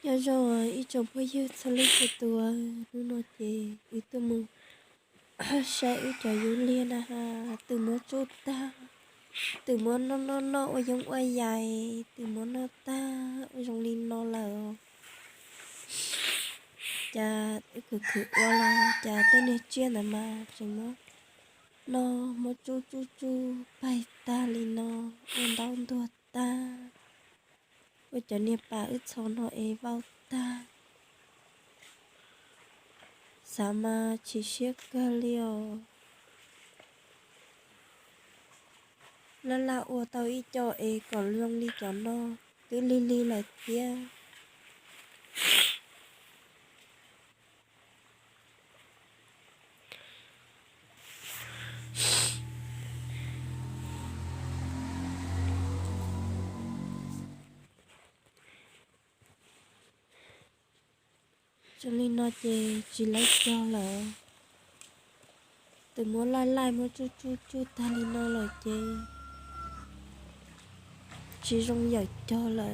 giờ rồi ít chồng bây giờ sao lấy cái tua nó nói gì ít tụi mình sẽ ít cho Julian ha từ mỗi chút ta từ mỗi nó ở giống ở dài từ mỗi nó ta ở trong linh nó là cha cứ qua là cha tới nơi chuyên là mà chừng nó một chú bay ta linh nó ôn đau tua ta ở cho nên bà ít sau nó ấy vào ta sama chỉ chiếc cơ liều là ô tao ít cho ấy còn lông đi cho nó cứ li lại kia cho nên nó chỉ lấy cho là từ muốn lại một chút ta lên nó là chỉ rong giật cho là